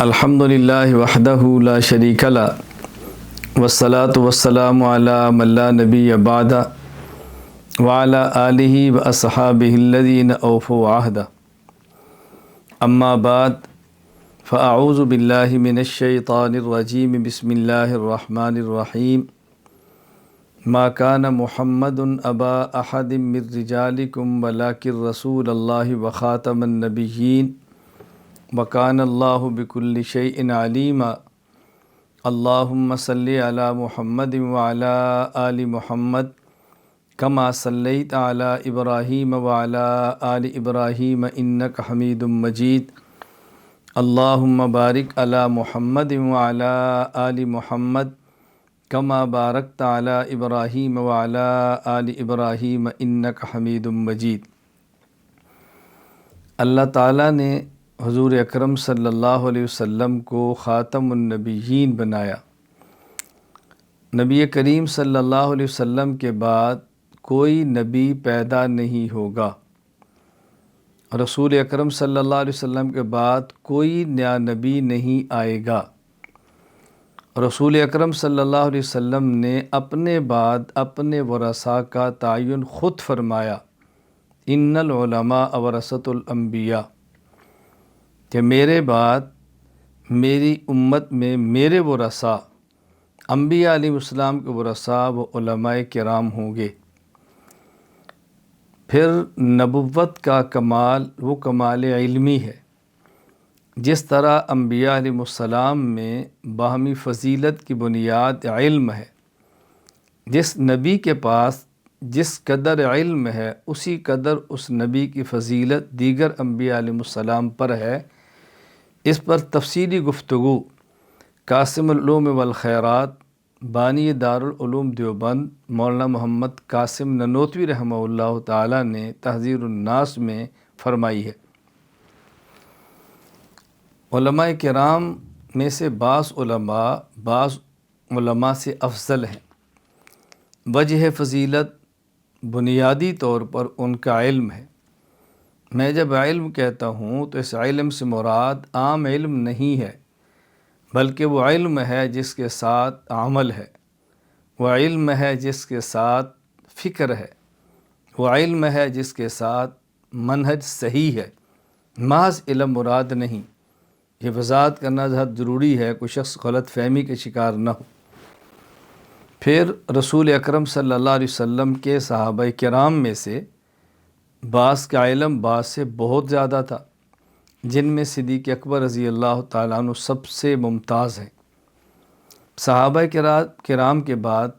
الحمدللہ وحدہ لا شریک لہ والصلاۃ والسلام علی من لا نبی بعدہ وعلی آلہ واصحابہ الذین اوفوا عہدہ اما بعد فاعوذ باللہ من الشیطان الرجیم بسم اللہ الرحمن الرحیم ما کان محمد ابا احد من رجالکم ولکن رسول اللہ وخاتم النبیین وکان اللہ بکل شیء علیما اللہم صلی علی محمد وعلی آل محمد کما صلیت علی ابراہیم وعلی آل ابراہیم انک حمید مجید اللہم بارک علی محمد وعلی آل محمد کما بارکت علی ابراہیم وعلی آل ابراہیم انک حمید مجید۔ اللہ تعالیٰ نے حضور اکرم صلی اللہ علیہ وسلم کو خاتم النبیین بنایا۔ نبی کریم صلی اللہ علیہ وسلم کے بعد کوئی نبی پیدا نہیں ہوگا۔ رسول اکرم صلی اللہ علیہ وسلم کے بعد کوئی نیا نبی نہیں آئے گا۔ رسول اکرم صلی اللہ علیہ وسلم نے اپنے بعد اپنے ورثاء کا تعین خود فرمایا، ان العلماء ورثۃ الانبیاء، کہ میرے بعد میری امت میں میرے ورثاء انبیاء علیہ السلام کے ورثاء و علماء کرام ہوں گے۔ پھر نبوت کا کمال وہ کمال علمی ہے۔ جس طرح انبیاء علیہ السلام میں باہمی فضیلت کی بنیاد علم ہے، جس نبی کے پاس جس قدر علم ہے اسی قدر اس نبی کی فضیلت دیگر انبیاء علیہ السلام پر ہے۔ اس پر تفصیلی گفتگو قاسم العلوم والخیرات بانی دارالعلوم دیوبند مولانا محمد قاسم ننوتوی رحمہ اللہ تعالیٰ نے تحذیر الناس میں فرمائی ہے۔ علماء کرام میں سے بعض علماء سے افضل ہیں۔ وجہ فضیلت بنیادی طور پر ان کا علم ہے۔ میں جب علم کہتا ہوں تو اس علم سے مراد عام علم نہیں ہے، بلکہ وہ علم ہے جس کے ساتھ عمل ہے، وہ علم ہے جس کے ساتھ فکر ہے، وہ علم ہے جس کے ساتھ منہج صحیح ہے۔ محض علم مراد نہیں، یہ وضاحت کرنا بہت ضروری ہے، کوئی شخص غلط فہمی کے شکار نہ ہو۔ پھر رسول اکرم صلی اللہ علیہ وسلم کے صحابہ کرام میں سے بعض کا علم بعض سے بہت زیادہ تھا، جن میں صدیق اکبر رضی اللہ تعالیٰ عنہ سب سے ممتاز ہیں۔ صحابہ کرام کے بعد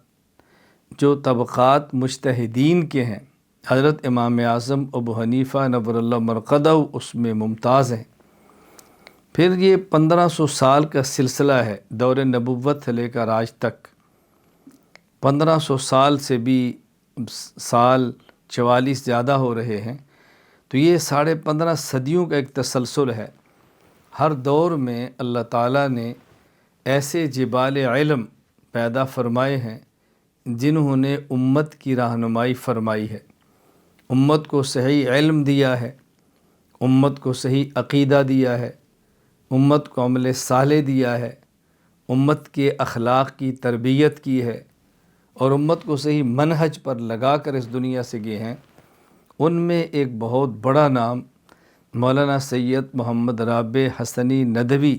جو طبقات مجتہدین کے ہیں، حضرت امام اعظم ابو حنیفہ نور اللہ مرقدہ اس میں ممتاز ہیں۔ پھر یہ 1500 سال کا سلسلہ ہے، دور نبوت سے لے کر آج تک 1500 سال سے بھی سال 44 زیادہ ہو رہے ہیں، تو یہ 15.5 صدیوں کا ایک تسلسل ہے۔ ہر دور میں اللہ تعالیٰ نے ایسے جبال علم پیدا فرمائے ہیں جنہوں نے امت کی رہنمائی فرمائی ہے، امت کو صحیح علم دیا ہے، امت کو صحیح عقیدہ دیا ہے، امت کو عمل صالح دیا ہے، امت کے اخلاق کی تربیت کی ہے، اور امت کو صحیح منہج پر لگا کر اس دنیا سے گئے ہیں۔ ان میں ایک بہت بڑا نام مولانا سید محمد رابع حسنی ندوی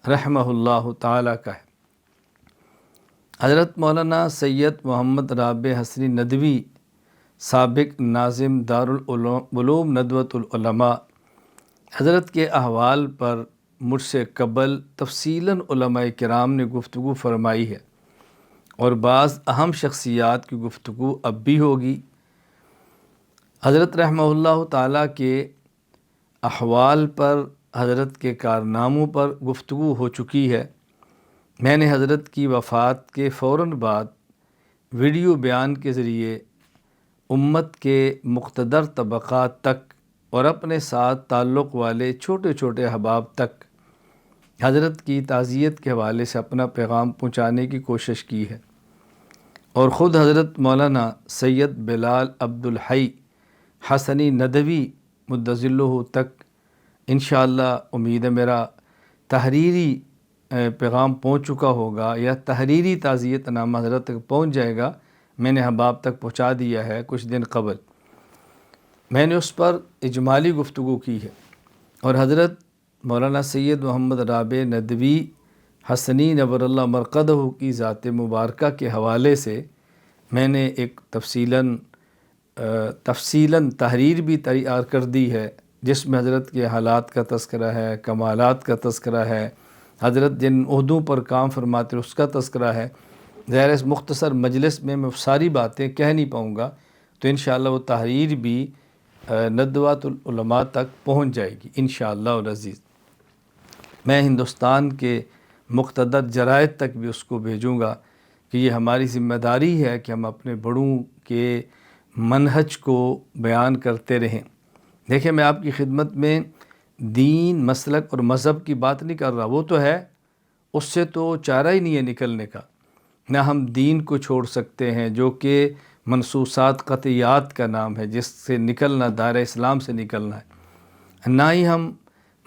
رحمہ اللہ تعالیٰ کا ہے۔ حضرت مولانا سید محمد رابع حسنی ندوی سابق ناظم دارالعلوم ندوۃ العلماء، حضرت کے احوال پر مجھ سے قبل تفصیلاً علماء کرام نے گفتگو فرمائی ہے، اور بعض اہم شخصیات کی گفتگو اب بھی ہوگی۔ حضرت رحمہ اللہ تعالیٰ کے احوال پر، حضرت کے کارناموں پر گفتگو ہو چکی ہے۔ میں نے حضرت کی وفات کے فوراً بعد ویڈیو بیان کے ذریعے امت کے مقتدر طبقات تک اور اپنے ساتھ تعلق والے چھوٹے چھوٹے احباب تک حضرت کی تعزیت کے حوالے سے اپنا پیغام پہنچانے کی کوشش کی ہے، اور خود حضرت مولانا سید بلال عبدالحی حسنی ندوی مدظلہ تک انشاءاللہ امید ہے میرا تحریری پیغام پہنچ چکا ہوگا یا تحریری تعزیت نامہ حضرت تک پہنچ جائے گا، میں نے احباب تک پہنچا دیا ہے کچھ دن قبل۔ میں نے اس پر اجمالی گفتگو کی ہے، اور حضرت مولانا سید محمد رابع ندوی حسنی نور اللہ مرقدہ کی ذات مبارکہ کے حوالے سے میں نے ایک تفصیلاً تحریر بھی تیار کر دی ہے، جس میں حضرت کے حالات کا تذکرہ ہے، کمالات کا تذکرہ ہے، حضرت جن عہدوں پر کام فرماتے اس کا تذکرہ ہے۔ ظاہر اس مختصر مجلس میں ساری باتیں کہہ نہیں پاؤں گا، تو انشاءاللہ وہ تحریر بھی ندوۃ العلماء تک پہنچ جائے گی انشاءاللہ العزیز۔ میں ہندوستان کے مقتدر جرائد تک بھی اس کو بھیجوں گا کہ یہ ہماری ذمہ داری ہے کہ ہم اپنے بڑوں کے منہج کو بیان کرتے رہیں۔ دیکھیں، میں آپ کی خدمت میں دین، مسلک اور مذہب کی بات نہیں کر رہا، وہ تو ہے، اس سے تو چارہ ہی نہیں ہے نکلنے کا۔ نہ ہم دین کو چھوڑ سکتے ہیں جو کہ منصوصات قطعیات کا نام ہے، جس سے نکلنا دائرہ اسلام سے نکلنا ہے، نہ ہی ہم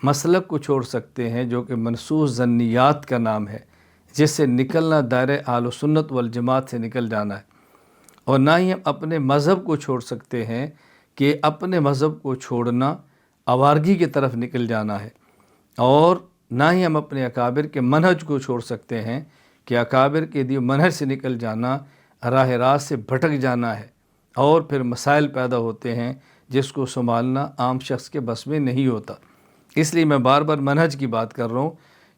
مسلک کو چھوڑ سکتے ہیں جو کہ منصوص ظنیات کا نام ہے، جس سے نکلنا دائرہ اہل سنت والجماعت سے نکل جانا ہے، اور نہ ہی ہم اپنے مذہب کو چھوڑ سکتے ہیں کہ اپنے مذہب کو چھوڑنا آوارگی کی طرف نکل جانا ہے، اور نہ ہی ہم اپنے اکابر کے منہج کو چھوڑ سکتے ہیں کہ اکابر کے دیے منہج سے نکل جانا راہ راست سے بھٹک جانا ہے، اور پھر مسائل پیدا ہوتے ہیں جس کو سنبھالنا عام شخص کے بس میں نہیں ہوتا۔ اس لیے میں بار بار منہج کی بات کر رہا ہوں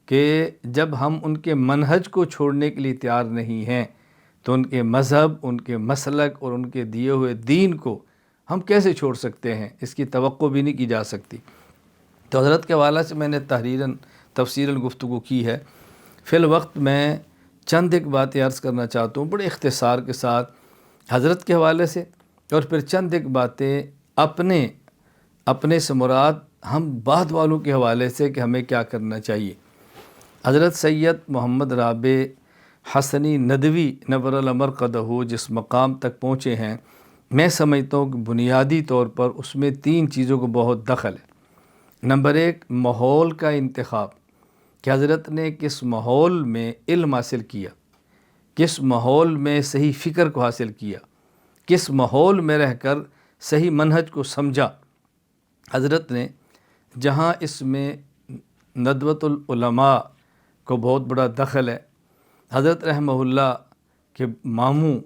کہ جب ہم ان کے منہج کو چھوڑنے کے لیے تیار نہیں ہیں تو ان کے مذہب، ان کے مسلک اور ان کے دیے ہوئے دین کو ہم کیسے چھوڑ سکتے ہیں؟ اس کی توقع بھی نہیں کی جا سکتی۔ تو حضرت کے حوالے سے میں نے تفصیلاً گفتگو کی ہے۔ فی الوقت میں چند ایک باتیں عرض کرنا چاہتا ہوں بڑے اختصار کے ساتھ حضرت کے حوالے سے، اور پھر چند ایک باتیں اپنے سے مراد ہم بعد والوں کے حوالے سے کہ ہمیں کیا کرنا چاہیے۔ حضرت سید محمد رابع حسنی ندوی نور اللہ مرقدہ جس مقام تک پہنچے ہیں، میں سمجھتا ہوں کہ بنیادی طور پر اس میں 3 چیزوں کو بہت دخل ہے۔ نمبر 1، ماحول کا انتخاب، کہ حضرت نے کس ماحول میں علم حاصل کیا، کس ماحول میں صحیح فکر کو حاصل کیا، کس ماحول میں رہ کر صحیح منہج کو سمجھا۔ حضرت نے جہاں اس میں ندوۃ العلماء کو بہت بڑا دخل ہے، حضرت رحمہ اللہ کے ماموں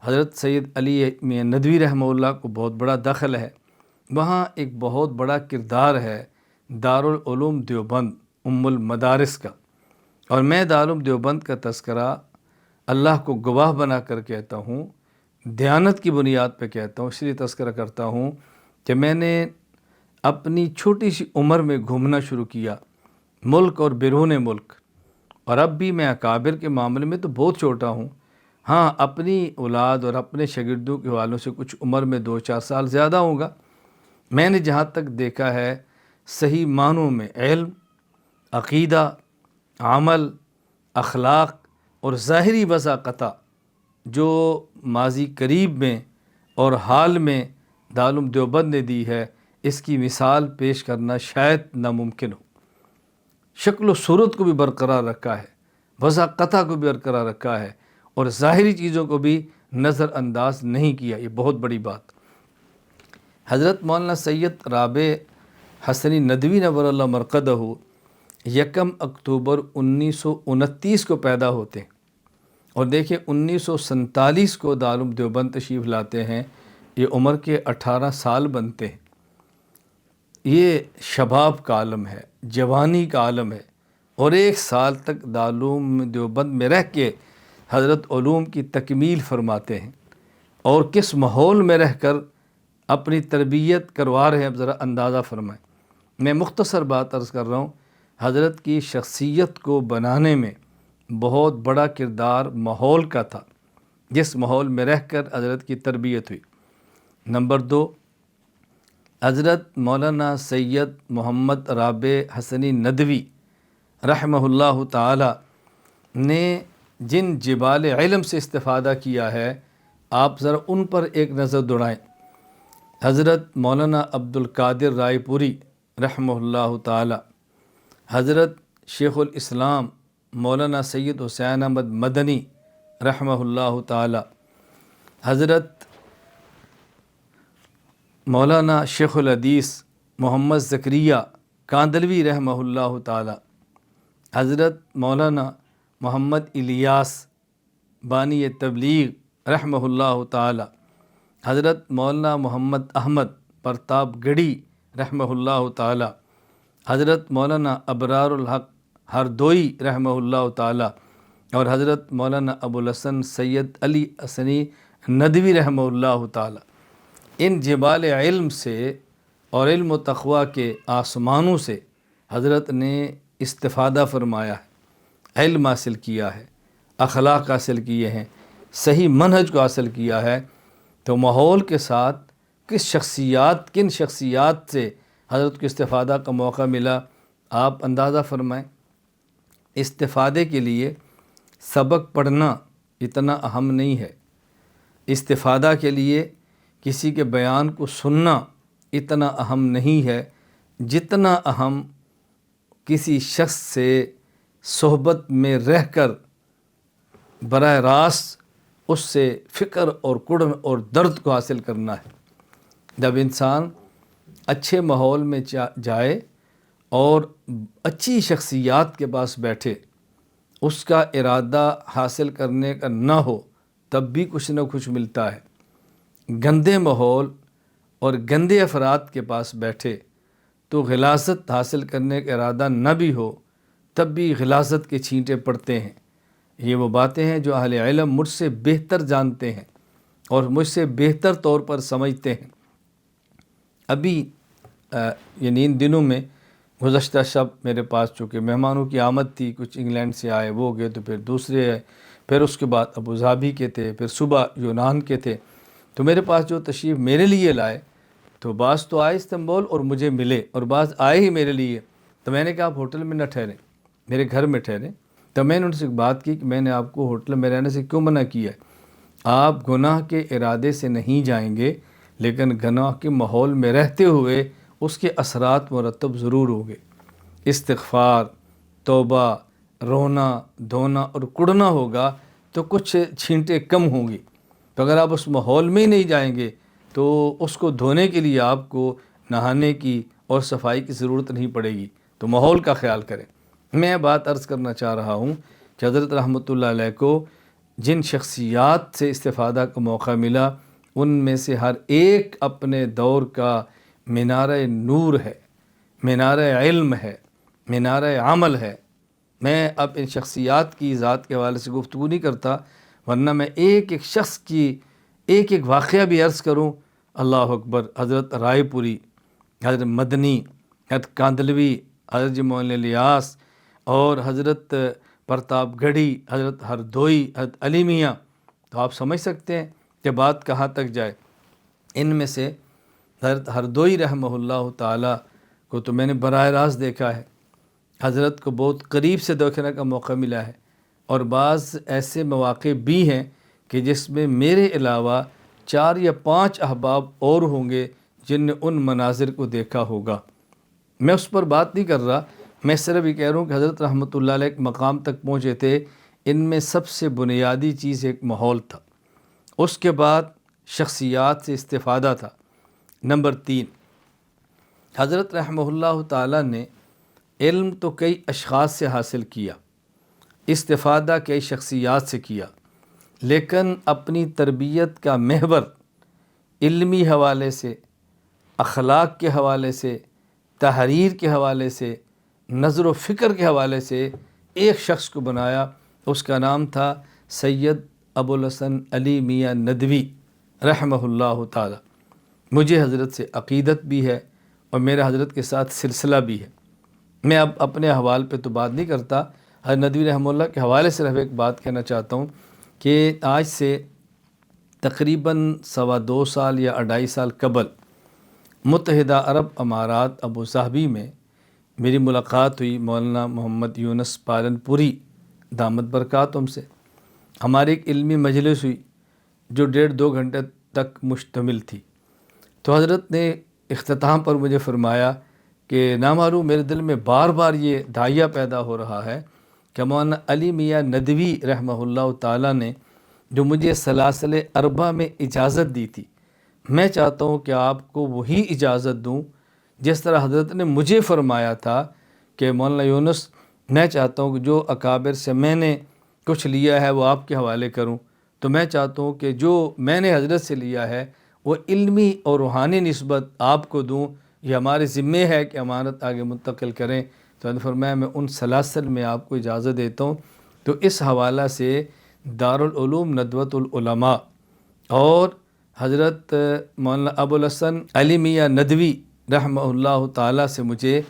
حضرت سید علی میاں ندوی رحمہ اللہ کو بہت بڑا دخل ہے، وہاں ایک بہت بڑا کردار ہے دارالعلوم دیوبند ام المدارس کا۔ اور میں دارالعلوم دیوبند کا تذکرہ اللہ کو گواہ بنا کر کہتا ہوں، دیانت کی بنیاد پہ کہتا ہوں، اس لیے تذکرہ کرتا ہوں کہ میں نے اپنی چھوٹی سی عمر میں گھومنا شروع کیا ملک اور بیرون ملک، اور اب بھی میں اکابر کے معاملے میں تو بہت چھوٹا ہوں، ہاں اپنی اولاد اور اپنے شاگردوں کے حوالوں سے کچھ عمر میں 2-4 سال زیادہ ہوگا۔ میں نے جہاں تک دیکھا ہے صحیح معنوں میں علم، عقیدہ، عمل، اخلاق اور ظاہری وضاقتہ جو ماضی قریب میں اور حال میں دارالعلوم دیوبند نے دی ہے، اس کی مثال پیش کرنا شاید ناممکن ہو۔ شکل و صورت کو بھی برقرار رکھا ہے، وضاقتہ کو بھی برقرار رکھا ہے، اور ظاہری چیزوں کو بھی نظر انداز نہیں کیا۔ یہ بہت بڑی بات۔ حضرت مولانا سید رابع حسنی ندوی نور اللہ مرقدہ 1 اکتوبر 1929 کو پیدا ہوتے ہیں، اور دیکھیں 1947 کو دارالعلوم دیوبند تشریف لاتے ہیں، یہ عمر کے 18 سال بنتے ہیں۔ یہ شباب کا عالم ہے، جوانی کا عالم ہے، اور 1 سال تک دارالعلوم دیوبند میں رہ کے حضرت علوم کی تکمیل فرماتے ہیں، اور کس ماحول میں رہ کر اپنی تربیت کروا رہے ہیں، اب ذرا اندازہ فرمائیں۔ میں مختصر بات عرض کر رہا ہوں، حضرت کی شخصیت کو بنانے میں بہت بڑا کردار ماحول کا تھا، جس ماحول میں رہ کر حضرت کی تربیت ہوئی۔ نمبر 2، حضرت مولانا سید محمد رابع حسنی ندوی رحمہ اللہ تعالی نے جن جبال علم سے استفادہ کیا ہے، آپ ذرا ان پر ایک نظر دوڑائیں۔ حضرت مولانا عبد القادر رائے پوری رحمہ اللہ تعالی، حضرت شیخ الاسلام مولانا سید حسین احمد مدنی رحمہ اللہ تعالی، حضرت مولانا شیخ الحدیث محمد زکریا کاندلوی رحمہ اللہ تعالی، حضرت مولانا محمد الیاس بانی تبلیغ رحمہ اللہ تعالی، حضرت مولانا محمد احمد پرتاب گڑھی رحمہ اللہ تعالی، حضرت مولانا ابرار الحق ہردوئی رحمہ اللہ تعالی، اور حضرت مولانا ابو الحسن سید علی حسنی ندوی رحمہ اللہ تعالی۔ ان جبال علم سے اور علم و تقوی کے آسمانوں سے حضرت نے استفادہ فرمایا ہے، علم حاصل کیا ہے، اخلاق حاصل کیے ہیں، صحیح منہج کو حاصل کیا ہے۔ تو ماحول کے ساتھ کن شخصیات سے حضرت کو استفادہ کا موقع ملا، آپ اندازہ فرمائیں۔ استفادے کے لیے سبق پڑھنا اتنا اہم نہیں ہے، استفادہ کے لیے کسی کے بیان کو سننا اتنا اہم نہیں ہے، جتنا اہم کسی شخص سے صحبت میں رہ کر براہ راست اس سے فکر اور کڑن اور درد کو حاصل کرنا ہے۔ جب انسان اچھے ماحول میں جائے اور اچھی شخصیات کے پاس بیٹھے، اس کا ارادہ حاصل کرنے کا نہ ہو، تب بھی کچھ نہ کچھ ملتا ہے۔ گندے ماحول اور گندے افراد کے پاس بیٹھے تو غلاظت حاصل کرنے کا ارادہ نہ بھی ہو، تب بھی غلاظت کے چھینٹے پڑتے ہیں۔ یہ وہ باتیں ہیں جو اہل علم مجھ سے بہتر جانتے ہیں اور مجھ سے بہتر طور پر سمجھتے ہیں۔ ابھی یعنی ان دنوں میں گزشتہ شب میرے پاس چونکہ مہمانوں کی آمد تھی، کچھ انگلینڈ سے آئے، وہ گئے تو پھر دوسرے آئے، پھر اس کے بعد ابوظہبی کے تھے، پھر صبح یونان کے تھے۔ تو میرے پاس جو تشریف میرے لیے لائے تو بعض تو آئے استنبول اور مجھے ملے، اور بعض آئے ہی میرے لیے۔ تو میں نے کہا آپ ہوٹل میں نہ ٹھہریں، میرے گھر میں ٹھہریں۔ تو میں نے ان سے بات کی کہ میں نے آپ کو ہوٹل میں رہنے سے کیوں منع کیا ہے؟ آپ گناہ کے ارادے سے نہیں جائیں گے، لیکن گناہ کے ماحول میں رہتے ہوئے اس کے اثرات مرتب ضرور ہوں گے۔ استغفار، توبہ، رونا دھونا اور کڑنا ہوگا تو کچھ چھینٹیں کم ہوں گی۔ تو اگر آپ اس ماحول میں ہی نہیں جائیں گے تو اس کو دھونے کے لیے آپ کو نہانے کی اور صفائی کی ضرورت نہیں پڑے گی۔ تو ماحول کا خیال کریں۔ میں بات عرض کرنا چاہ رہا ہوں کہ حضرت رحمۃ اللہ علیہ کو جن شخصیات سے استفادہ کا موقع ملا، ان میں سے ہر ایک اپنے دور کا مینارہ نور ہے، مینارہ علم ہے، مینارہ عمل ہے۔ میں اب ان شخصیات کی ذات کے حوالے سے گفتگو نہیں کرتا، ورنہ میں ایک ایک شخص کی ایک ایک واقعہ بھی عرض کروں۔ اللہ اکبر! حضرت رائے پوری، حضرت مدنی، حضرت کاندلوی، حضرت مولانا الیاس اور حضرت پرتاب گڑھی، حضرت ہردوئی، حضرت علی میاں، تو آپ سمجھ سکتے ہیں کہ بات کہاں تک جائے۔ ان میں سے حضرت ہردوئی رحمہ اللہ تعالی کو تو میں نے براہ راست دیکھا ہے، حضرت کو بہت قریب سے دیکھنے کا موقع ملا ہے، اور بعض ایسے مواقع بھی ہیں کہ جس میں میرے علاوہ 4 یا 5 احباب اور ہوں گے جن نے ان مناظر کو دیکھا ہوگا۔ میں اس پر بات نہیں کر رہا، میں صرف یہ کہہ رہا ہوں کہ حضرت رحمۃ اللہ علیہ ایک مقام تک پہنچے تھے، ان میں سب سے بنیادی چیز ایک ماحول تھا، اس کے بعد شخصیات سے استفادہ تھا۔ نمبر 3، حضرت رحمہ اللہ تعالیٰ نے علم تو کئی اشخاص سے حاصل کیا، استفادہ کئی شخصیات سے کیا، لیکن اپنی تربیت کا محور علمی حوالے سے، اخلاق کے حوالے سے، تحریر کے حوالے سے، نظر و فکر کے حوالے سے ایک شخص کو بنایا، اس کا نام تھا سید ابو الحسن علی میاں ندوی رحمہ اللہ تعالی۔ مجھے حضرت سے عقیدت بھی ہے اور میرا حضرت کے ساتھ سلسلہ بھی ہے۔ میں اب اپنے حوالے پہ تو بات نہیں کرتا، حضرت ندوی رحمہ اللہ کے حوالے سے صرف ایک بات کہنا چاہتا ہوں کہ آج سے تقریباً 2.25 سال یا 2.5 سال قبل متحدہ عرب امارات ابوظہبی میں میری ملاقات ہوئی مولانا محمد یونس پالن پوری دامت برکاتہم سے۔ ہماری ایک علمی مجلس ہوئی جو 1.5-2 گھنٹے تک مشتمل تھی۔ تو حضرت نے اختتام پر مجھے فرمایا کہ نامعلوم میرے دل میں بار بار یہ داعیہ پیدا ہو رہا ہے کہ مولانا علی میاں ندوی رحمہ اللہ تعالیٰ نے جو مجھے سلاسل اربع میں اجازت دی تھی، میں چاہتا ہوں کہ آپ کو وہی اجازت دوں جس طرح حضرت نے مجھے فرمایا تھا کہ مولانا یونس میں چاہتا ہوں کہ جو اکابر سے میں نے کچھ لیا ہے وہ آپ کے حوالے کروں، تو میں چاہتا ہوں کہ جو میں نے حضرت سے لیا ہے وہ علمی اور روحانی نسبت آپ کو دوں، یہ ہمارے ذمے ہے کہ امانت آگے منتقل کریں۔ تو انہوں نے فرمایا میں ان سلاسل میں آپ کو اجازت دیتا ہوں۔ تو اس حوالہ سے دارالعلوم ندوۃ العلماء اور حضرت مولانا ابو الحسن علی میاں ندوی رحمہ اللہ تعالیٰ سے مجھے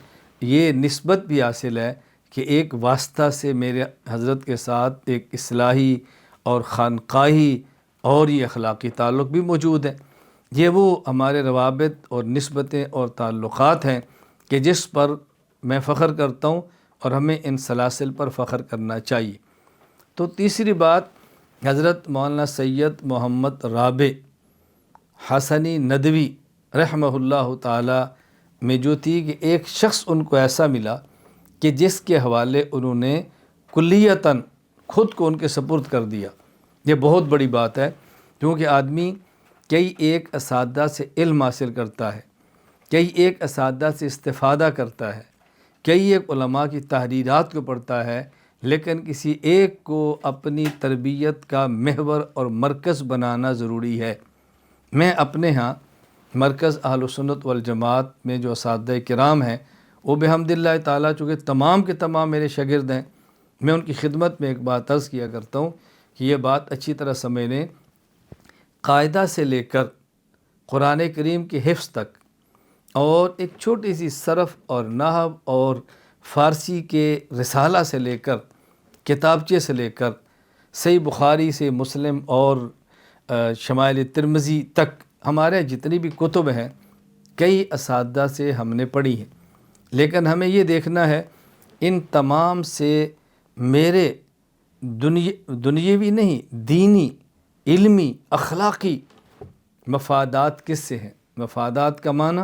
یہ نسبت بھی حاصل ہے کہ ایک واسطہ سے میرے حضرت کے ساتھ ایک اصلاحی اور خانقاہی اور یہ اخلاقی تعلق بھی موجود ہے۔ یہ وہ ہمارے روابط اور نسبتیں اور تعلقات ہیں کہ جس پر میں فخر کرتا ہوں اور ہمیں ان سلاسل پر فخر کرنا چاہیے۔ تو تیسری بات حضرت مولانا سید محمد رابع حسنی ندوی رحمہ اللہ تعالی میں جو تھی کہ ایک شخص ان کو ایسا ملا کہ جس کے حوالے انہوں نے کلیتاً خود کو ان کے سپرد کر دیا۔ یہ بہت بڑی بات ہے، کیونکہ آدمی کئی ایک اساتذہ سے علم حاصل کرتا ہے، کئی ایک اساتذہ سے استفادہ کرتا ہے، کئی ایک علماء کی تحریرات کو پڑھتا ہے، لیکن کسی ایک کو اپنی تربیت کا محور اور مرکز بنانا ضروری ہے۔ میں اپنے ہاں مرکز اہل سنت والجماعت میں جو اساتذہ کرام ہیں وہ بحمد اللہ تعالیٰ چونکہ تمام کے تمام میرے شاگرد ہیں، میں ان کی خدمت میں ایک بات عرض کیا کرتا ہوں کہ یہ بات اچھی طرح سمجھ لیں، قاعدہ سے لے کر قرآن کریم کے حفظ تک اور ایک چھوٹی سی صرف اور نحو اور فارسی کے رسالہ سے لے کر کتابچے سے لے کر صحیح بخاری سے مسلم اور شمائل ترمذی تک ہمارے جتنی بھی کتب ہیں کئی اساتذہ سے ہم نے پڑھی ہیں، لیکن ہمیں یہ دیکھنا ہے ان تمام سے میرے دنیاوی نہیں دینی علمی اخلاقی مفادات کس سے ہیں۔ مفادات کا معنی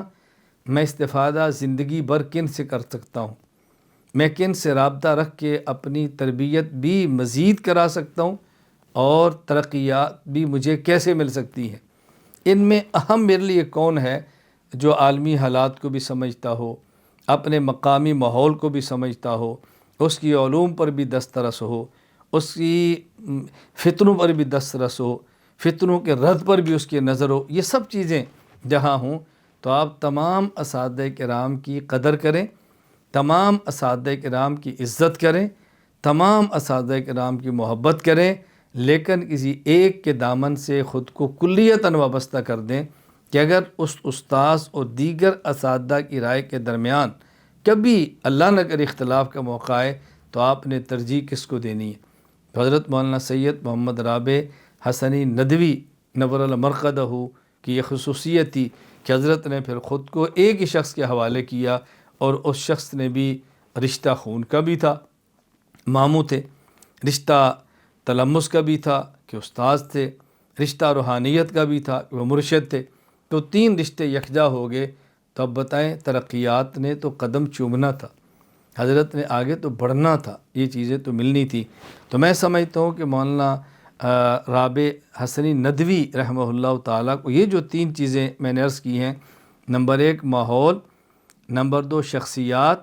میں استفادہ زندگی بھر کن سے کر سکتا ہوں، میں کن سے رابطہ رکھ کے اپنی تربیت بھی مزید کرا سکتا ہوں اور ترقیات بھی مجھے کیسے مل سکتی ہیں۔ ان میں اہم میرے لیے کون ہے جو عالمی حالات کو بھی سمجھتا ہو، اپنے مقامی ماحول کو بھی سمجھتا ہو، اس کی علوم پر بھی دسترس ہو، اس کی فتنوں پر بھی دسترس ہو، فتنوں کے رد پر بھی اس کی نظر ہو، یہ سب چیزیں جہاں ہوں تو آپ تمام اساتذہ کرام کی قدر کریں، تمام اساتذہ کرام کی عزت کریں، تمام اساتذہ کرام کی محبت کریں، لیکن کسی ایک کے دامن سے خود کو کلیتاً وابستہ کر دیں کہ اگر اس استاذ اور دیگر اساتذہ کی رائے کے درمیان کبھی اللہ نہ کرے اختلاف کا موقع آئے تو آپ نے ترجیح کس کو دینی ہے۔ تو حضرت مولانا سید محمد رابع حسنی ندوی نور المرقدہ کی یہ خصوصیت تھی کہ حضرت نے پھر خود کو ایک ہی شخص کے حوالے کیا، اور اس شخص نے بھی رشتہ خون کا بھی تھا، ماموں تھے، رشتہ تلمس کا بھی تھا کہ استاذ تھے، رشتہ روحانیت کا بھی تھا کہ وہ مرشد تھے، تو تین رشتے یکجا ہو گئے۔ تو اب بتائیں ترقیات نے تو قدم چومنا تھا، حضرت نے آگے تو بڑھنا تھا، یہ چیزیں تو ملنی تھی۔ تو میں سمجھتا ہوں کہ مولانا رابع حسنی ندوی رحمہ اللہ تعالیٰ کو یہ جو تین چیزیں میں نے عرض کی ہیں، نمبر ایک ماحول، نمبر دو شخصیات،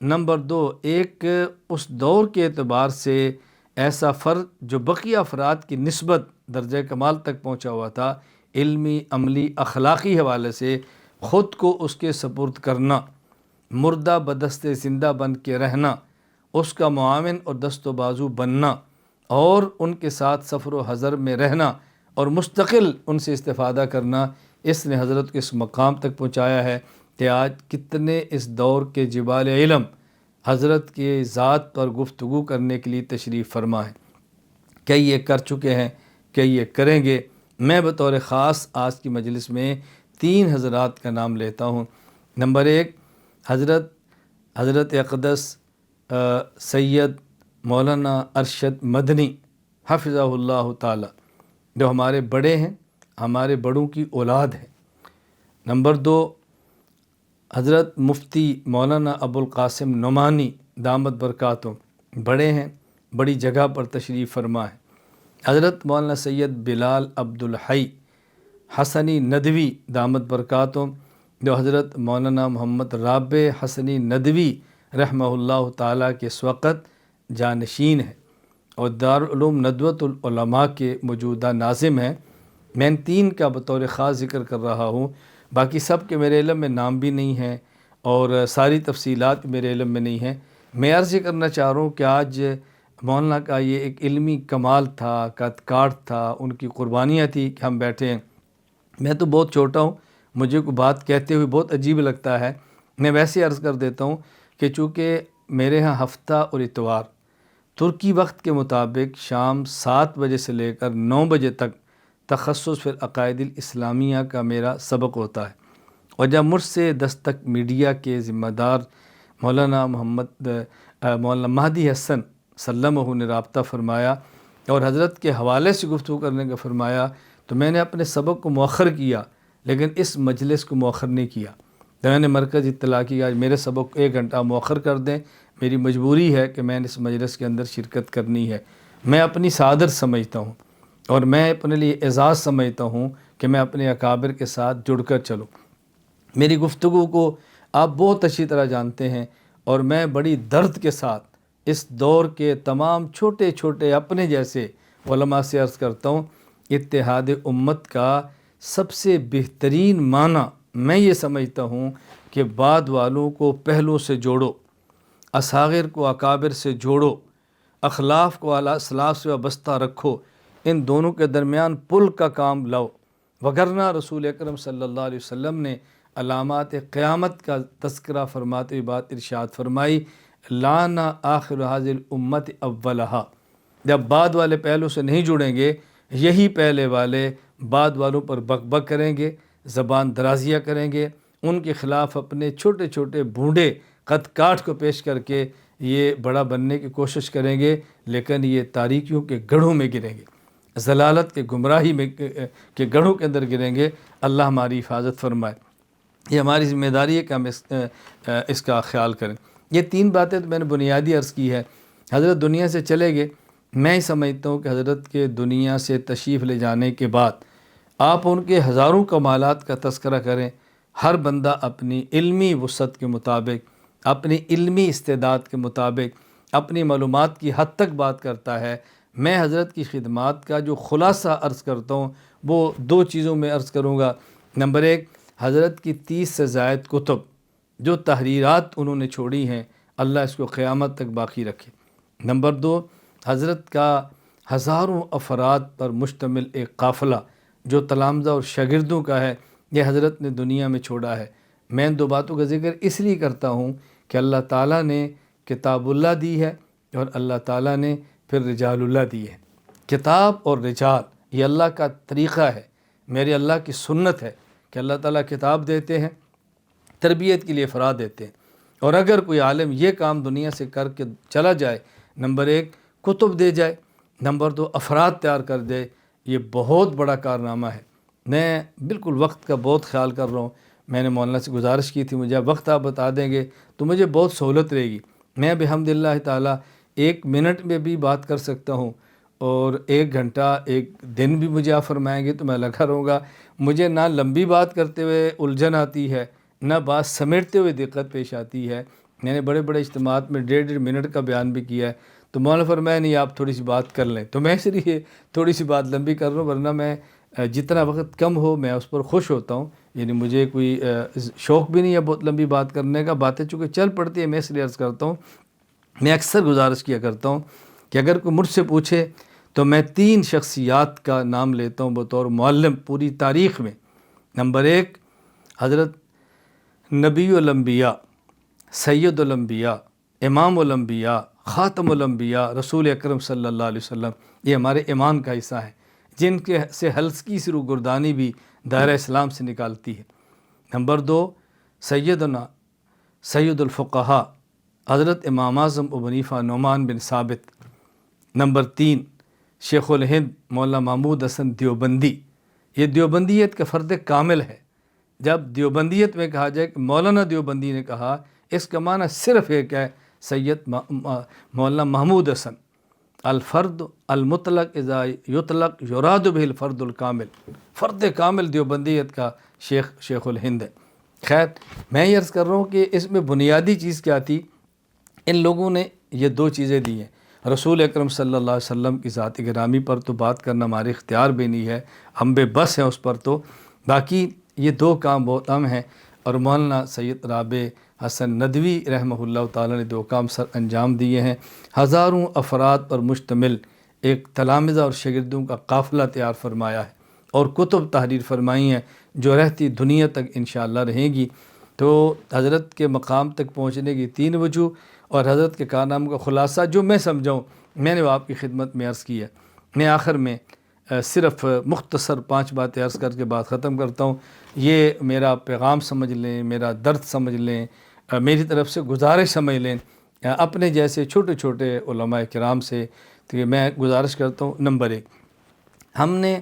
نمبر دو ایک اس دور کے اعتبار سے ایسا فرد جو بقیہ افراد کی نسبت درجہ کمال تک پہنچا ہوا تھا، علمی عملی اخلاقی حوالے سے خود کو اس کے سپرد کرنا، مردہ بدست زندہ بن کے رہنا، اس کا معاون اور دست و بازو بننا اور ان کے ساتھ سفر و حضر میں رہنا اور مستقل ان سے استفادہ کرنا، اس نے حضرت کو اس مقام تک پہنچایا ہے کہ آج کتنے اس دور کے جبال علم حضرت کے ذات پر گفتگو کرنے کے لیے تشریف فرما ہے۔ کئی یہ کر چکے ہیں، کئی یہ کریں گے۔ میں بطور خاص آج کی مجلس میں تین حضرات کا نام لیتا ہوں۔ نمبر ایک حضرت اقدس سید مولانا ارشد مدنی حفظہ اللہ تعالی، جو ہمارے بڑے ہیں، ہمارے بڑوں کی اولاد ہیں۔ نمبر دو حضرت مفتی مولانا ابوالقاسم نعمانی دامت برکاتہم بڑے ہیں، بڑی جگہ پر تشریف فرما ہے۔ حضرت مولانا سید بلال عبدالحی حسنی ندوی دامت برکاتہم، جو حضرت مولانا محمد رابع حسنی ندوی رحمہ اللہ تعالیٰ کے اس وقت جانشین ہیں اور دارالعلوم ندوۃ العلماء کے موجودہ ناظم ہیں۔ میں ان تین کا بطور خاص ذکر کر رہا ہوں، باقی سب کے میرے علم میں نام بھی نہیں ہیں اور ساری تفصیلات میرے علم میں نہیں ہیں۔ میں عرض یہ کرنا چاہ رہا ہوں کہ آج مولانا کا یہ ایک علمی کمال تھا، قد کاٹ تھا، ان کی قربانیاں تھی کہ ہم بیٹھے ہیں۔ میں تو بہت چھوٹا ہوں، مجھے کوئی بات کہتے ہوئے بہت عجیب لگتا ہے، میں ویسے عرض کر دیتا ہوں کہ چونکہ میرے ہاں ہفتہ اور اتوار ترکی وقت کے مطابق شام 7 بجے سے لے کر 9 بجے تک تخصص فی العقائد الاسلامیہ کا میرا سبق ہوتا ہے، اور جب مجھ سے دستک میڈیا کے ذمہ دار مولانا مولانا مہدی حسن سلمہ نے رابطہ فرمایا اور حضرت کے حوالے سے گفتگو کرنے کا فرمایا، تو میں نے اپنے سبق کو مؤخر کیا، لیکن اس مجلس کو مؤخر نہیں کیا۔ تو میں نے مرکز اطلاع کی آج میرے سبق کو 1 گھنٹہ مؤخر کر دیں، میری مجبوری ہے کہ میں نے اس مجلس کے اندر شرکت کرنی ہے۔ میں اپنی سعادت سمجھتا ہوں اور میں اپنے لیے اعزاز سمجھتا ہوں کہ میں اپنے اکابر کے ساتھ جڑ کر چلوں۔ میری گفتگو کو آپ بہت اچھی طرح جانتے ہیں اور میں بڑی درد کے ساتھ اس دور کے تمام چھوٹے چھوٹے اپنے جیسے علماء سے عرض کرتا ہوں، اتحاد امت کا سب سے بہترین معنی میں یہ سمجھتا ہوں کہ بعد والوں کو پہلوں سے جوڑو، اصاغر کو اکابر سے جوڑو، اخلاف کو اعلیٰ اسلاف سے وابستہ رکھو، ان دونوں کے درمیان پل کا کام لاؤ، وگرنہ رسول اکرم صلی اللہ علیہ وسلم نے علامات قیامت کا تذکرہ فرماتے ہوئے بات ارشاد فرمائی، لانا آخر حاضر الامت اولہا، جب بعد والے پہلو سے نہیں جڑیں گے، یہی پہلے والے بعد والوں پر بک بک کریں گے، زبان درازیاں کریں گے، ان کے خلاف اپنے چھوٹے چھوٹے بھونڈے قد کاٹ کو پیش کر کے یہ بڑا بننے کی کوشش کریں گے، لیکن یہ تاریکیوں کے گڑھوں میں گریں گے، ضلالت کے گمراہی میں کے گڑھوں کے اندر گریں گے۔ اللہ ہماری حفاظت فرمائے۔ یہ ہماری ذمہ داری ہے کہ ہم اس کا خیال کریں۔ یہ 3 باتیں تو میں نے بنیادی عرض کی ہے۔ حضرت دنیا سے چلے گئے، میں ہی سمجھتا ہوں کہ حضرت کے دنیا سے تشریف لے جانے کے بعد آپ ان کے ہزاروں کمالات کا تذکرہ کریں، ہر بندہ اپنی علمی وسعت کے مطابق، اپنی علمی استعداد کے مطابق، اپنی معلومات کی حد تک بات کرتا ہے۔ میں حضرت کی خدمات کا جو خلاصہ عرض کرتا ہوں وہ 2 چیزوں میں عرض کروں گا۔ نمبر 1، حضرت کی 30 سے زائد کتب جو تحریرات انہوں نے چھوڑی ہیں، اللہ اس کو قیامت تک باقی رکھے۔ نمبر 2، حضرت کا ہزاروں افراد پر مشتمل ایک قافلہ جو تلامذہ اور شاگردوں کا ہے، یہ حضرت نے دنیا میں چھوڑا ہے۔ میں ان 2 باتوں کا ذکر اس لیے کرتا ہوں کہ اللہ تعالیٰ نے کتاب اللہ دی ہے اور اللہ تعالیٰ نے پھر رجال اللہ دی ہے۔ کتاب اور رجال یہ اللہ کا طریقہ ہے، میرے اللہ کی سنت ہے کہ اللہ تعالیٰ کتاب دیتے ہیں، تربیت کے لیے افراد دیتے ہیں، اور اگر کوئی عالم یہ کام دنیا سے کر کے چلا جائے، نمبر 1 کتب دے جائے، نمبر 2 افراد تیار کر دے، یہ بہت بڑا کارنامہ ہے۔ میں بالکل وقت کا بہت خیال کر رہا ہوں۔ میں نے مولانا سے گزارش کی تھی، مجھے وقت آپ بتا دیں گے تو مجھے بہت سہولت رہے گی۔ میں بحمد اللہ تعالیٰ 1 منٹ میں بھی بات کر سکتا ہوں، اور 1 گھنٹہ 1 دن بھی مجھے آپ فرمائیں گے تو میں لگا رہوں گا۔ مجھے نہ لمبی بات کرتے ہوئے الجھن آتی ہے، نہ بات سمیٹتے ہوئے دقت پیش آتی ہے۔ میں نے بڑے بڑے اجتماعات میں 1.5 منٹ کا بیان بھی کیا ہے، تو مولانا فرمایا نہیں آپ تھوڑی سی بات کر لیں، تو میں اس لیے تھوڑی سی بات لمبی کر رہا ہوں، ورنہ میں جتنا وقت کم ہو میں اس پر خوش ہوتا ہوں۔ یعنی مجھے کوئی شوق بھی نہیں ہے بہت لمبی بات کرنے کا، باتیں چونکہ چل پڑتی ہیں، میں اس لیے عرض کرتا ہوں۔ میں اکثر گزارش کیا کرتا ہوں کہ اگر کوئی مجھ سے پوچھے تو میں 3 شخصیات کا نام لیتا ہوں بطور معلم پوری تاریخ میں۔ نمبر 1، حضرت نبی الانبیاء، سید الانبیاء، امام الانبیاء، خاتم الانبیاء، رسول اکرم صلی اللہ علیہ وسلم، یہ ہمارے ایمان کا حصہ ہے، جن کے سے ہلکی سی روگردانی بھی دائرہ اسلام سے نکالتی ہے۔ نمبر 2، سیدنا سید الفقہاء، حضرت امام اعظم ابو حنیفہ نعمان بن ثابت۔ نمبر 3، شیخ الہند مولانا محمود حسن دیوبندی، یہ دیوبندیت کا فرد کامل ہے، جب دیوبندیت میں کہا جائے کہ مولانا دیوبندی نے کہا، اس کا معنی صرف ایک ہے، سید مولانا محمود حسن، الفرد المطلق اذا یطلق یراد به الفرد الکامل، فرد کامل دیوبندیت کا شیخ الہند ہے۔ خیر، میں یہ عرض کر رہا ہوں کہ اس میں بنیادی چیز کیا تھی؟ ان لوگوں نے یہ دو چیزیں دی ہیں۔ رسول اکرم صلی اللہ علیہ وسلم کی ذات گرامی پر تو بات کرنا ہمارے اختیار بھی نہیں ہے، ہم بے بس ہیں اس پر، تو باقی یہ دو کام بہت اہم ہیں، اور مولانا سید رابع حسن ندوی رحمہ اللہ تعالیٰ نے دو کام سر انجام دیے ہیں۔ ہزاروں افراد پر مشتمل ایک تلامذہ اور شاگردوں کا قافلہ تیار فرمایا ہے، اور کتب تحریر فرمائی ہیں جو رہتی دنیا تک انشاءاللہ رہیں گی۔ تو حضرت کے مقام تک پہنچنے کی 3 وجوہ اور حضرت کے کارناموں کا خلاصہ جو میں سمجھاؤں، میں نے وہ آپ کی خدمت میں عرض کی ہے۔ میں آخر میں صرف مختصر 5 باتیں عرض کر کے بات ختم کرتا ہوں۔ یہ میرا پیغام سمجھ لیں، میرا درد سمجھ لیں، میری طرف سے گزارش سمجھ لیں اپنے جیسے چھوٹے چھوٹے علماء کرام سے، تو میں گزارش کرتا ہوں، نمبر 1، ہم نے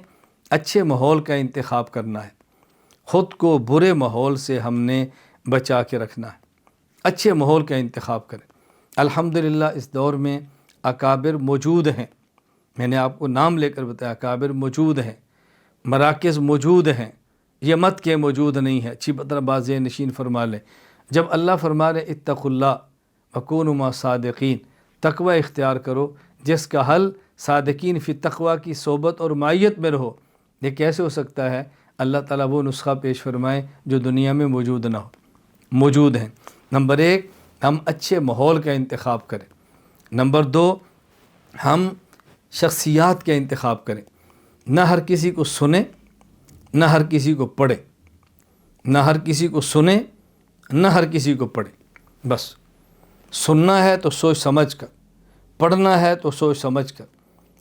اچھے ماحول کا انتخاب کرنا ہے، خود کو برے ماحول سے ہم نے بچا کے رکھنا ہے، اچھے ماحول کا انتخاب کریں۔ الحمدللہ اس دور میں اکابر موجود ہیں، میں نے آپ کو نام لے کر بتایا، اکابر موجود ہیں، مراکز موجود ہیں، یہ مت کہ موجود نہیں ہے، اچھی طرح بات ذہن نشین فرما لیں۔ جب اللہ فرما رہے اتقوا اللہ وکونوا مع صادقین، تقوی اختیار کرو، جس کا حل صادقین فی تقوی کی صحبت اور معیت میں رہو، یہ کیسے ہو سکتا ہے؟ اللہ تعالیٰ وہ نسخہ پیش فرمائے جو دنیا میں موجود نہ ہو، موجود ہیں۔ نمبر 1، ہم اچھے ماحول کا انتخاب کریں۔ نمبر 2، ہم شخصیات کا انتخاب کریں، نہ ہر کسی کو سنیں، نہ ہر کسی کو پڑھیں، نہ ہر کسی کو سنیں، نہ ہر کسی کو پڑھیں۔ بس سننا ہے تو سوچ سمجھ کر، پڑھنا ہے تو سوچ سمجھ کر۔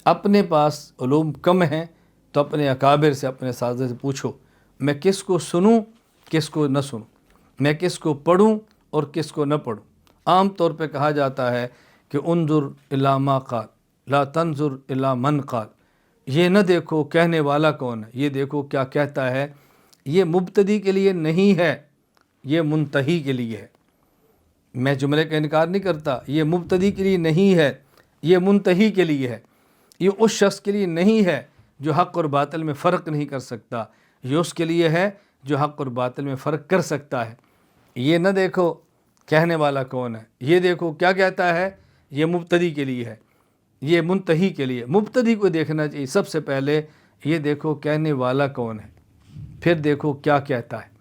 اپنے پاس علوم کم ہیں تو اپنے اکابر سے، اپنے اساتذہ سے پوچھو، میں کس کو سنوں، کس کو نہ سنوں، میں کس کو پڑھوں اور کس کو نہ پڑھوں۔ عام طور پہ کہا جاتا ہے کہ انظر الی ما قال لا تنظر الی من قال، یہ نہ دیکھو کہنے والا کون ہے، یہ دیکھو کیا کہتا ہے۔ یہ مبتدی کے لیے نہیں ہے، یہ منتہی کے لیے ہے۔ میں جملے کا انکار نہیں کرتا، یہ مبتدی کے لیے نہیں ہے، یہ منتہی کے لیے ہے۔ یہ اس شخص کے لیے نہیں ہے جو حق اور باطل میں فرق نہیں کر سکتا، یہ اس کے لیے ہے جو حق اور باطل میں فرق کر سکتا ہے۔ یہ نہ دیکھو کہنے والا کون ہے، یہ دیکھو کیا کہتا ہے، یہ مبتدی کے لیے ہے، یہ منتہی کے لیے۔ مبتدی کو دیکھنا چاہیے سب سے پہلے، یہ دیکھو کہنے والا کون ہے، پھر دیکھو کیا کہتا ہے۔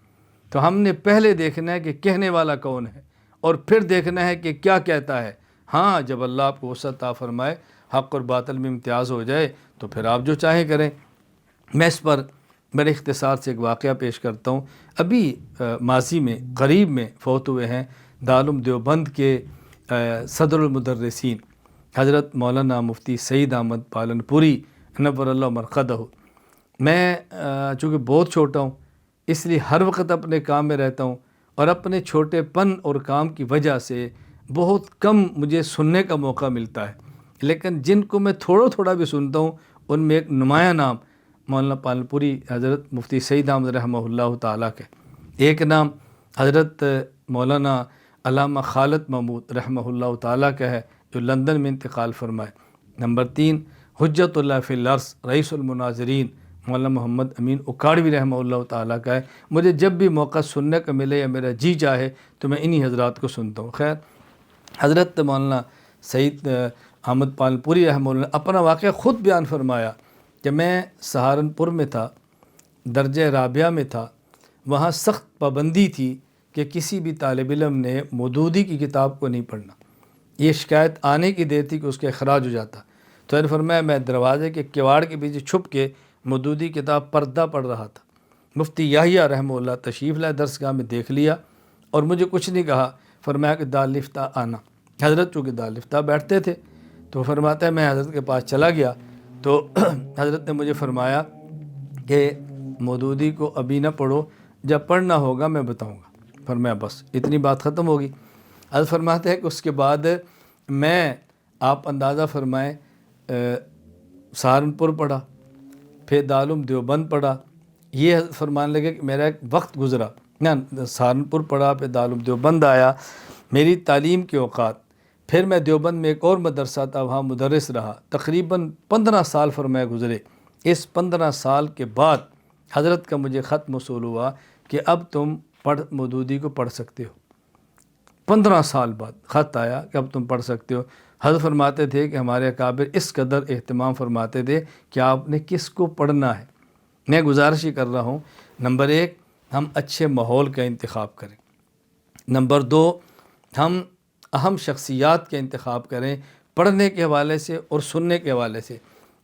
تو ہم نے پہلے دیکھنا ہے کہ کہنے والا کون ہے، اور پھر دیکھنا ہے کہ کیا کہتا ہے۔ ہاں، جب اللہ آپ کو وسعت عطا فرمائے، حق اور باطل میں امتیاز ہو جائے، تو پھر آپ جو چاہیں کریں۔ میں اس پر بڑے اختصار سے ایک واقعہ پیش کرتا ہوں۔ ابھی ماضی میں قریب میں فوت ہوئے ہیں دارالعلوم دیوبند کے صدر المدرسین حضرت مولانا مفتی سعید احمد پالنپوری نور اللہ مرقدہ۔ میں چونکہ بہت چھوٹا ہوں، اس لیے ہر وقت اپنے کام میں رہتا ہوں، اور اپنے چھوٹے پن اور کام کی وجہ سے بہت کم مجھے سننے کا موقع ملتا ہے، لیکن جن کو میں تھوڑا تھوڑا بھی سنتا ہوں، ان میں ایک نمایاں نام مولانا پالنپوری حضرت مفتی سعید احمد رحمہ اللہ تعالیٰ کے، ایک نام حضرت مولانا علامہ خالد محمود رحمہ اللہ تعالیٰ کا ہے جو لندن میں انتقال فرمائے۔ نمبر 3، حجت اللہ فی الارض رئیس المناظرین مولانا محمد امین اکاڑوی رحمہ اللہ تعالیٰ کا ہے۔ مجھے جب بھی موقع سننے کا ملے یا میرا جی چاہے تو میں انہی حضرات کو سنتا ہوں۔ خیر، حضرت مولانا سعید احمد پالنپوری رحمہ اللہ نے اپنا واقعہ خود بیان فرمایا کہ میں سہارنپور میں تھا، درجہ رابعہ میں تھا، وہاں سخت پابندی تھی کہ کسی بھی طالب علم نے مودودی کی کتاب کو نہیں پڑھنا، یہ شکایت آنے کی دیر تھی کہ اس کا اخراج ہو جاتا۔ تو انہوں نے فرمایا میں دروازے کے کواڑ کے پیچھے چھپ کے مودودی کتاب پردہ پڑھ رہا تھا۔ مفتی یحییٰ رحمہ اللہ تشریف لائے درسگاہ میں، دیکھ لیا اور مجھے کچھ نہیں کہا، فرمایا کہ دارالفتہ آنا۔ حضرت چونکہ دارالفتہ بیٹھتے تھے تو فرماتا ہے میں حضرت کے پاس چلا گیا، تو حضرت نے مجھے فرمایا کہ مودودی کو ابھی نہ پڑھو، جب پڑھنا ہوگا میں بتاؤں گا۔ فرمایا بس اتنی بات ختم ہوگی۔ حضرت فرماتے ہیں کہ اس کے بعد میں، آپ اندازہ فرمائیں، سہارنپور پڑھا، پھر دارالعلوم دیوبند پڑھا، یہ فرمانے لگے کہ میرا ایک وقت گزرا، نہ سہارنپور پڑھا، پھر دارالعلوم دیوبند آیا، میری تعلیم کے اوقات، پھر میں دیوبند میں ایک اور مدرسہ تھا وہاں مدرس رہا، تقریباً 15 سال فرمایا گزرے۔ اس 15 سال کے بعد حضرت کا مجھے خط موصول ہوا کہ اب تم مودودی کو پڑھ سکتے ہو۔ 15 سال بعد خط آیا کہ اب تم پڑھ سکتے ہو۔ حضرت فرماتے تھے کہ ہمارے اکابر اس قدر اہتمام فرماتے تھے کہ آپ نے کس کو پڑھنا ہے۔ میں گزارش ہی کر رہا ہوں، نمبر 1 ہم اچھے ماحول کا انتخاب کریں، نمبر 2 ہم اہم شخصیات کا انتخاب کریں پڑھنے کے حوالے سے اور سننے کے حوالے سے،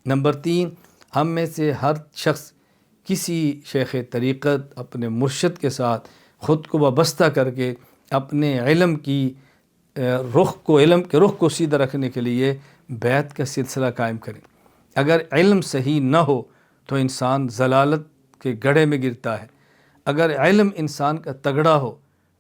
نمبر 3 ہم میں سے ہر شخص کسی شیخ طریقت اپنے مرشد کے ساتھ خود کو وابستہ کر کے اپنے علم کی علم کے رخ کو سیدھا رکھنے کے لیے بیعت کا سلسلہ قائم کریں۔ اگر علم صحیح نہ ہو تو انسان ضلالت کے گڑھے میں گرتا ہے، اگر علم انسان کا تگڑا ہو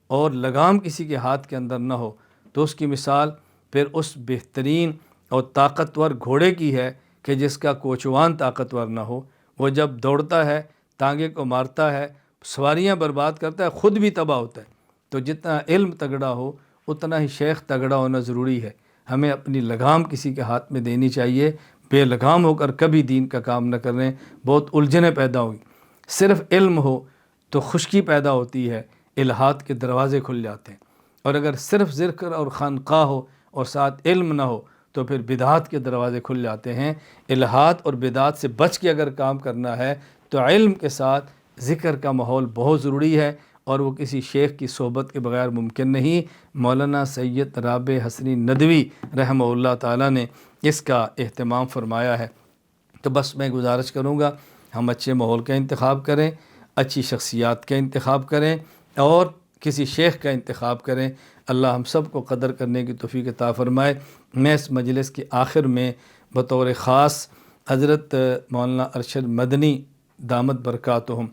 اور لگام کسی کے ہاتھ کے اندر نہ ہو تو اس کی مثال پھر اس بہترین اور طاقتور گھوڑے کی ہے کہ جس کا کوچوان طاقتور نہ ہو۔ وہ جب دوڑتا ہے ٹانگے کو مارتا ہے، سواریاں برباد کرتا ہے، خود بھی تباہ ہوتا ہے۔ تو جتنا علم تگڑا ہو اتنا ہی شیخ تگڑا ہونا ضروری ہے۔ ہمیں اپنی لگام کسی کے ہاتھ میں دینی چاہیے، بے لگام ہو کر کبھی دین کا کام نہ کریں، بہت الجھنیں پیدا ہوئی۔ صرف علم ہو تو خشکی پیدا ہوتی ہے، الہات کے دروازے کھل جاتے ہیں، اور اگر صرف ذکر اور خانقاہ ہو اور ساتھ علم نہ ہو تو پھر بدعات کے دروازے کھل جاتے ہیں۔ الہات اور بدعات سے بچ کے اگر کام کرنا ہے تو علم کے ساتھ ذکر کا ماحول بہت ضروری ہے، اور وہ کسی شیخ کی صحبت کے بغیر ممکن نہیں۔ مولانا سید رابع حسنی ندوی رحمہ اللہ تعالیٰ نے اس کا اہتمام فرمایا ہے۔ تو بس میں گزارش کروں گا ہم اچھے ماحول کا انتخاب کریں، اچھی شخصیات کا انتخاب کریں اور کسی شیخ کا انتخاب کریں۔ اللہ ہم سب کو قدر کرنے کی توفیق عطا فرمائے۔ میں اس مجلس کے آخر میں بطور خاص حضرت مولانا ارشد مدنی دامت برکاتہم،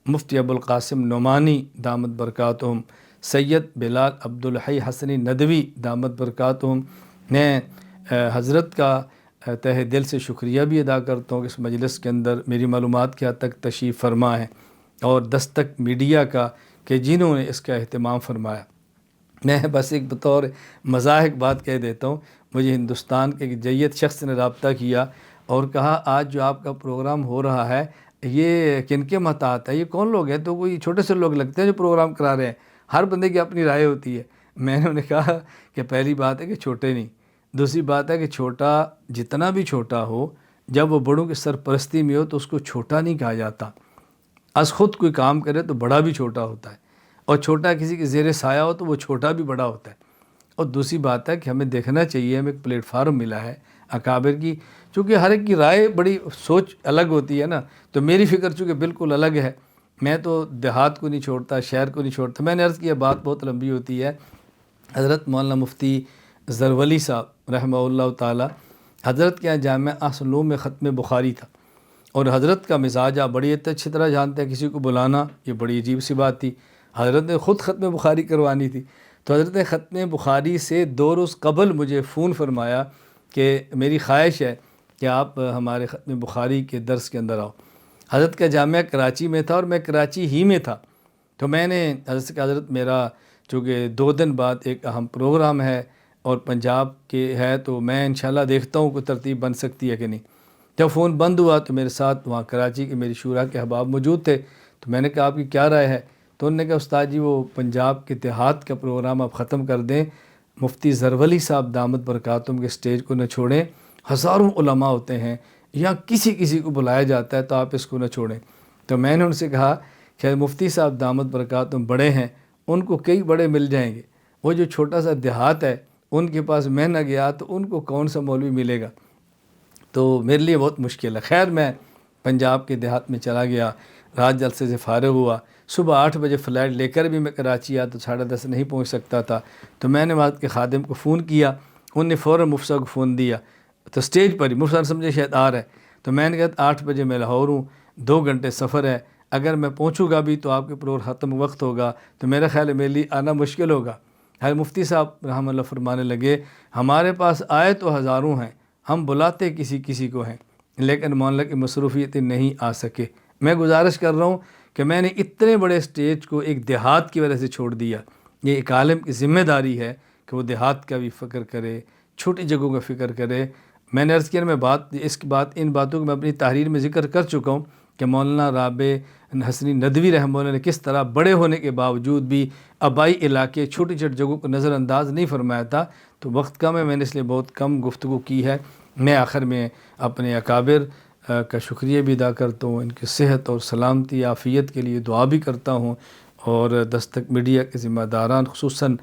مفتی ابوالقاسم نعمانی دامت برکاتہم، سید بلال عبدالحی حسنی ندوی دامت برکاتہم، میں حضرت کا تہ دل سے شکریہ بھی ادا کرتا ہوں کہ اس مجلس کے اندر میری معلومات کے حد تک تشریف فرما ہے، اور دستک میڈیا کا کہ جنہوں نے اس کا اہتمام فرمایا۔ میں بس ایک بطور مزاحک بات کہہ دیتا ہوں، مجھے ہندوستان کے ایک جید شخص نے رابطہ کیا اور کہا آج جو آپ کا پروگرام ہو رہا ہے یہ کن کے محتاط ہے، یہ کون لوگ ہیں؟ تو کوئی چھوٹے سے لوگ لگتے ہیں جو پروگرام کرا رہے ہیں، ہر بندے کی اپنی رائے ہوتی ہے۔ میں نے انہیں کہا کہ پہلی بات ہے کہ چھوٹے نہیں، دوسری بات ہے کہ چھوٹا جتنا بھی چھوٹا ہو جب وہ بڑوں کی سرپرستی میں ہو تو اس کو چھوٹا نہیں کہا جاتا۔ از خود کوئی کام کرے تو بڑا بھی چھوٹا ہوتا ہے، اور چھوٹا کسی کے زیر سایہ ہو تو وہ چھوٹا بھی بڑا ہوتا ہے۔ اور دوسری بات ہے کہ ہمیں دیکھنا چاہیے، ہمیں ایک پلیٹ فارم ملا ہے اکابر کی، چونکہ ہر ایک کی رائے بڑی سوچ الگ ہوتی ہے نا، تو میری فکر چونکہ بالکل الگ ہے، میں تو دیہات کو نہیں چھوڑتا، شہر کو نہیں چھوڑتا۔ میں نے عرض کیا بات بہت لمبی ہوتی ہے۔ حضرت مولانا مفتی زرولی صاحب رحمہ اللہ تعالی، حضرت کے یہاں جامعہ احسن العلوم میں ختم بخاری تھا، اور حضرت کا مزاج آپ بڑی اچھی طرح جانتے ہیں، کسی کو بلانا یہ بڑی عجیب سی بات تھی۔ حضرت نے خود ختم بخاری کروانی تھی، تو حضرت نے ختم بخاری سے 2 روز قبل مجھے فون فرمایا کہ میری خواہش ہے کہ آپ ہمارے ختم بخاری کے درس کے اندر آؤ۔ حضرت کا جامعہ کراچی میں تھا اور میں کراچی ہی میں تھا، تو میں نے حضرت سے کہا حضرت میرا چونکہ 2 دن بعد ایک اہم پروگرام ہے اور پنجاب کے ہے، تو میں انشاءاللہ دیکھتا ہوں کوئی ترتیب بن سکتی ہے کہ نہیں۔ جب فون بند ہوا تو میرے ساتھ وہاں کراچی کے میری شورا کے احباب موجود تھے، تو میں نے کہا آپ کی کیا رائے ہے؟ تو انہوں نے کہا استاد جی وہ پنجاب کے دیہات کا پروگرام آپ ختم کر دیں، مفتی زرولی صاحب دامت برکاتہم کے سٹیج کو نہ چھوڑیں، ہزاروں علماء ہوتے ہیں یا کسی کو بلایا جاتا ہے تو آپ اس کو نہ چھوڑیں۔ تو میں نے ان سے کہا کہ مفتی صاحب دامت برکاتہم بڑے ہیں، ان کو کئی بڑے مل جائیں گے، وہ جو چھوٹا سا دیہات ہے ان کے پاس میں نہ گیا تو ان کو کون سا مولوی ملے گا، تو میرے لیے بہت مشکل ہے۔ خیر میں پنجاب کے دیہات میں چلا گیا، رات جلسے سے فارغ ہوا، صبح 8 بجے فلائٹ لے کر بھی میں کراچی آیا تو 10:30 نہیں پہنچ سکتا تھا، تو میں نے وہاں کے خادم کو فون کیا، انہوں نے فوراً مفتی صاحب کو فون دیا، تو سٹیج پر ہی مفتی صاحب سمجھے شاید آ رہا ہے، تو میں نے کہا 8 بجے میں لاہور ہوں، 2 گھنٹے سفر ہے، اگر میں پہنچوں گا بھی تو آپ کے پروگرام ختم وقت ہوگا، تو میرا خیال ہے میرے لیے آنا مشکل ہوگا۔ ہر مفتی صاحب رحمہ اللہ فرمانے لگے ہمارے پاس آئے تو ہزاروں ہیں، ہم بلاتے کسی کو ہیں، لیکن مولانا کی مصروفیتیں نہیں آ سکے۔ میں گزارش کر رہا ہوں کہ میں نے اتنے بڑے اسٹیج کو ایک دیہات کی وجہ سے چھوڑ دیا. یہ ایک عالم کی ذمہ داری ہے کہ وہ دیہات کا بھی فکر کرے، چھوٹی جگہوں کا فکر کرے. میں نے عرض کیا، میں ان باتوں کو میں اپنی تحریر میں ذکر کر چکا ہوں کہ مولانا رابع حسنی ندوی رحمہ اللہ نے کس طرح بڑے ہونے کے باوجود بھی آبائی علاقے چھوٹی چھوٹی جگہوں کو نظر انداز نہیں فرمایا تھا. تو وقت کم ہے، میں نے اس لیے بہت کم گفتگو کی ہے. میں آخر میں اپنے اکابر کا شکریہ بھی ادا کرتا ہوں، ان کی صحت اور سلامتی عافیت کے لیے دعا بھی کرتا ہوں، اور دستک میڈیا کے ذمہ داران خصوصاً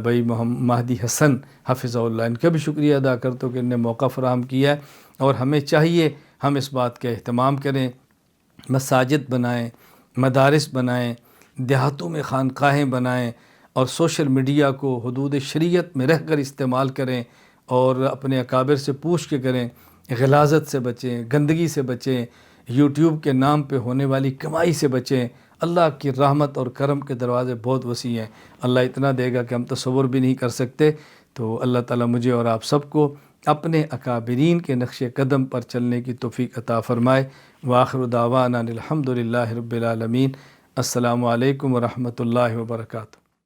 بھائی محمد مہدی حسن حفظہ اللہ، ان کا بھی شکریہ ادا کرتا ہوں کہ ان نے موقع فراہم کیا ہے. اور ہمیں چاہیے ہم اس بات کا اہتمام کریں، مساجد بنائیں، مدارس بنائیں، دیہاتوں میں خانقاہیں بنائیں، اور سوشل میڈیا کو حدود شریعت میں رہ کر استعمال کریں، اور اپنے اکابر سے پوچھ کے کریں. غلاظت سے بچیں، گندگی سے بچیں، یوٹیوب کے نام پہ ہونے والی کمائی سے بچیں. اللہ کی رحمت اور کرم کے دروازے بہت وسیع ہیں. اللہ اتنا دے گا کہ ہم تصور بھی نہیں کر سکتے. تو اللہ تعالیٰ مجھے اور آپ سب کو اپنے اکابرین کے نقش قدم پر چلنے کی توفیق عطا فرمائے. وآخر دعوانا الحمد للہ رب العالمین. السلام علیکم ورحمۃ اللہ وبرکاتہ.